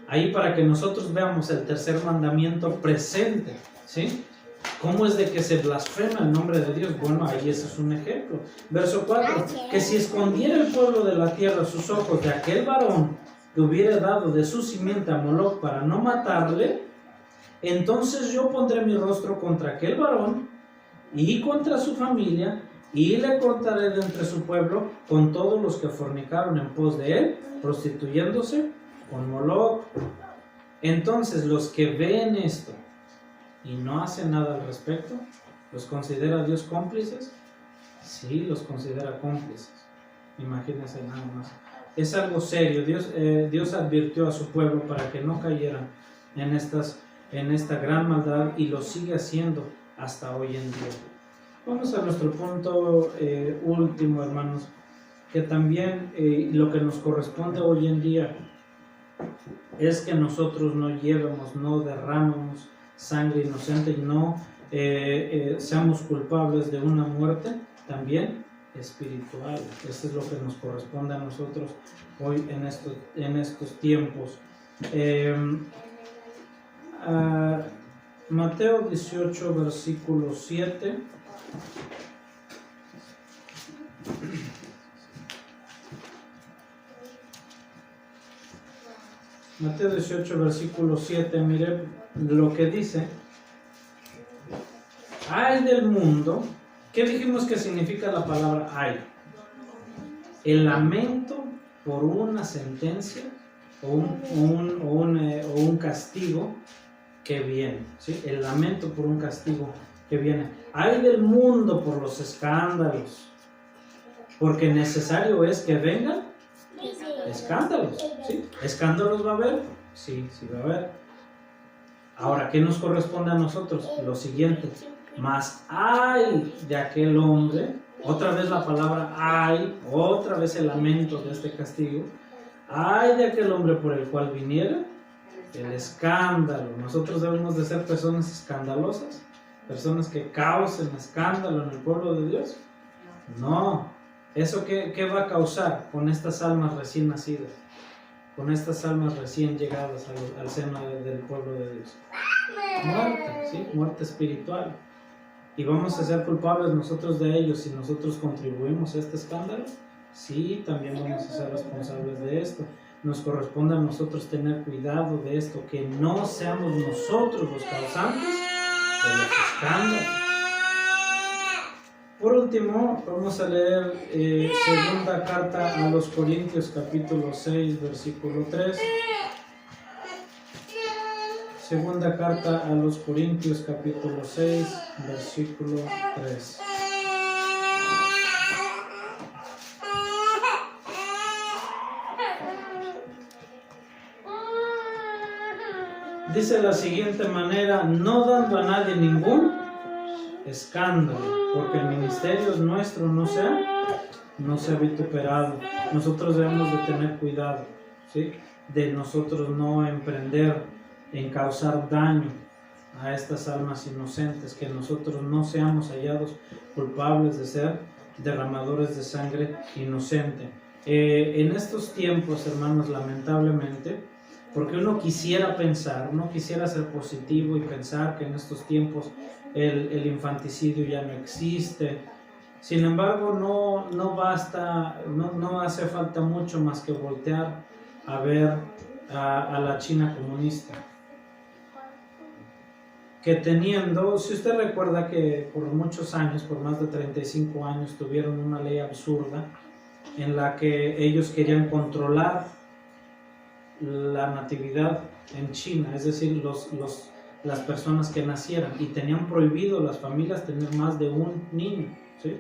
Ahí para que nosotros veamos el tercer mandamiento presente, ¿sí? ¿Cómo es de que se blasfema el nombre de Dios? Bueno, ahí ese es un ejemplo. Verso 4: que si escondiera el pueblo de la tierra sus ojos de aquel varón que hubiera dado de su simiente a Moloch para no matarle, entonces yo pondré mi rostro contra aquel varón y contra su familia, y le cortaré de entre su pueblo con todos los que fornicaron en pos de él, prostituyéndose con Moloch. Entonces los que ven esto y no hacen nada al respecto, ¿los considera Dios cómplices? Sí, los considera cómplices. Imagínense nada más. Es algo serio. Dios advirtió a su pueblo para que no cayeran en esta gran maldad y lo sigue haciendo hasta hoy en día. Vamos a nuestro punto último, hermanos, que también lo que nos corresponde hoy en día es que nosotros no llevemos, no derramemos sangre inocente y no seamos culpables de una muerte también espiritual. Eso es lo que nos corresponde a nosotros hoy en estos tiempos. Mateo 18, versículo 7. Mateo 18, versículo 7, mire lo que dice. Ay del mundo. ¿Qué dijimos que significa la palabra ay? El lamento por una sentencia o un castigo que viene, ¿sí? El lamento por un castigo que viene. Ay del mundo por los escándalos, porque necesario es que vengan escándalos, ¿sí? ¿Escándalos va a haber? Sí, sí va a haber. Ahora, ¿qué nos corresponde a nosotros? Lo siguiente. Mas ay de aquel hombre, otra vez la palabra ay, otra vez el lamento de este castigo. Ay de aquel hombre por el cual viniera el escándalo. Nosotros debemos de ser personas escandalosas, personas que causen escándalo en el pueblo de Dios. No, ¿eso qué va a causar con estas almas recién nacidas? Con estas almas recién llegadas al seno del pueblo de Dios. Muerte, ¿sí? Muerte espiritual. ¿Y vamos a ser culpables nosotros de ellos si nosotros contribuimos a este escándalo? Sí, también vamos a ser responsables de esto. Nos corresponde a nosotros tener cuidado de esto, que no seamos nosotros los causantes de los escándalos. Por último, vamos a leer segunda carta a los Corintios, capítulo 6, versículo 3. Segunda carta a los Corintios, capítulo 6, versículo 3. Dice de la siguiente manera: no dando a nadie ningún escándalo, porque el ministerio nuestro no sea vituperado. Nosotros debemos de tener cuidado, ¿sí? De nosotros no emprender en causar daño a estas almas inocentes, que nosotros no seamos hallados culpables de ser derramadores de sangre inocente. En estos tiempos, hermanos, lamentablemente, porque uno quisiera ser positivo y pensar que en estos tiempos el infanticidio ya no existe. Sin embargo, no basta, no hace falta mucho más que voltear a ver a la China comunista, que teniendo, si usted recuerda que por muchos años, por más de 35 años, tuvieron una ley absurda en la que ellos querían controlar la natividad en China, es decir, las personas que nacieran, y tenían prohibido las familias tener más de un niño, ¿sí?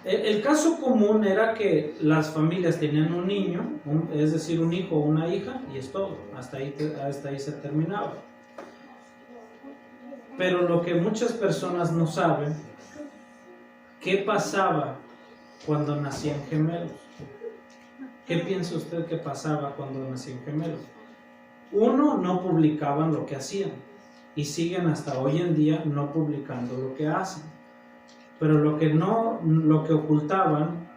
El caso común era que las familias tenían un niño, es decir, un hijo o una hija, y es todo, hasta ahí se terminaba. Pero lo que muchas personas no saben, ¿qué pasaba cuando nacían gemelos? ¿Qué piensa usted que pasaba cuando nacían gemelos? Uno, no publicaban lo que hacían, y siguen hasta hoy en día no publicando lo que hacen. Pero lo que ocultaban,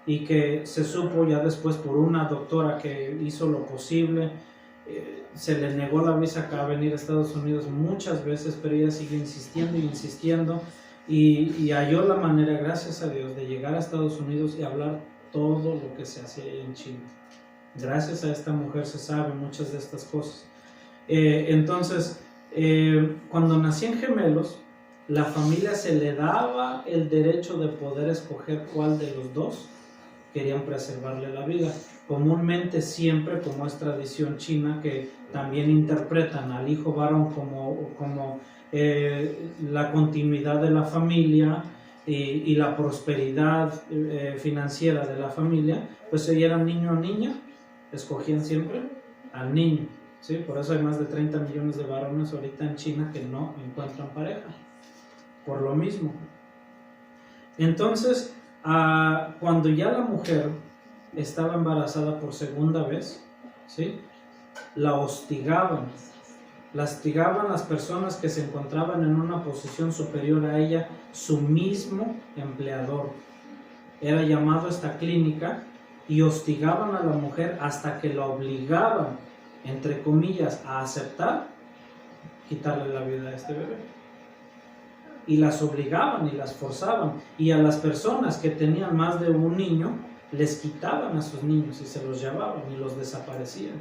y que se supo ya después por una doctora que hizo lo posible, se le negó la visa acá a venir a Estados Unidos muchas veces, pero ella sigue insistiendo y insistiendo, y halló la manera, gracias a Dios, de llegar a Estados Unidos y hablar todo lo que se hacía en China. Gracias a esta mujer se saben muchas de estas cosas. Entonces, cuando nacían gemelos, la familia se le daba el derecho de poder escoger cuál de los dos querían preservarle la vida. Comúnmente siempre, como es tradición china, que también interpretan al hijo varón como la continuidad de la familia y la prosperidad financiera de la familia, pues si eran niño o niña, escogían siempre al niño, ¿sí? Por eso hay más de 30 millones de varones ahorita en China que no encuentran pareja, por lo mismo. Entonces, cuando ya la mujer estaba embarazada por segunda vez, ¿sí?, la hostigaban las personas que se encontraban en una posición superior a ella, su mismo empleador. Era llamado a esta clínica y hostigaban a la mujer hasta que la obligaban, entre comillas, a aceptar quitarle la vida a este bebé. Y las obligaban y las forzaban, y a las personas que tenían más de un niño les quitaban a sus niños y se los llevaban y los desaparecían.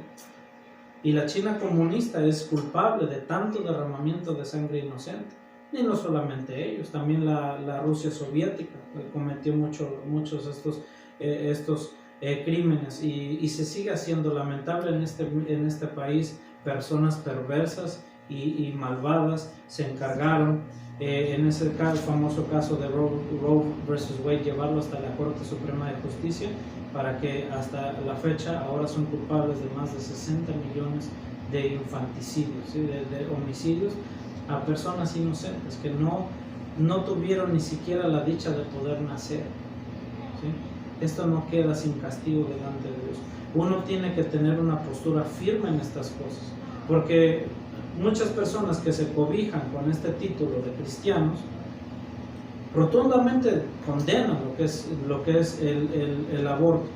Y la China comunista es culpable de tanto derramamiento de sangre inocente. Y no solamente ellos, también la Rusia soviética cometió muchos de estos crímenes, y se sigue haciendo. Lamentable en este país, personas perversas y malvadas se encargaron, en ese famoso caso de Roe versus Wade, llevarlo hasta la Corte Suprema de Justicia, para que hasta la fecha ahora son culpables de más de 60 millones de infanticidios, ¿sí?, de homicidios a personas inocentes que no tuvieron ni siquiera la dicha de poder nacer, ¿sí? Esto no queda sin castigo delante de Dios. Uno tiene que tener una postura firme en estas cosas, porque muchas personas que se cobijan con este título de cristianos rotundamente condenan lo que es el aborto,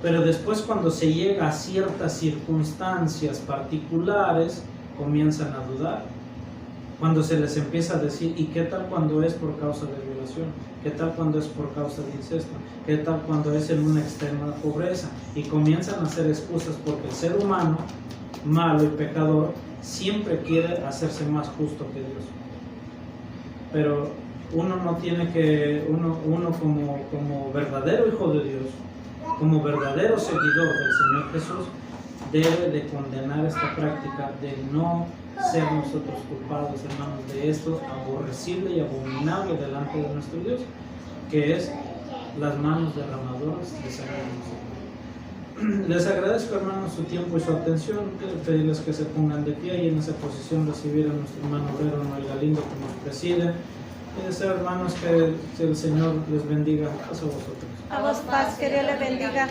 pero después, cuando se llega a ciertas circunstancias particulares, comienzan a dudar. Cuando se les empieza a decir, ¿y qué tal cuando es por causa de violación? ¿Qué tal cuando es por causa de incesto? ¿Qué tal cuando es en una extrema pobreza? Y comienzan a hacer excusas, porque el ser humano malo y pecador siempre quiere hacerse más justo que Dios. Pero uno no tiene que, uno como verdadero hijo de Dios, como verdadero seguidor del Señor Jesús, debe de condenar esta práctica de no ser nosotros culpados, hermanos, de esto aborrecible y abominable delante de nuestro Dios, que es las manos derramadoras de sangre inocente. Les agradezco, hermanos, su tiempo y su atención. Pedirles que se pongan de pie y en esa posición recibir a nuestro hermano obrero Noel Galindo, que nos preside. Y deseo, hermanos, que el Señor les bendiga. A vosotros. A vos paz, que Dios les bendiga.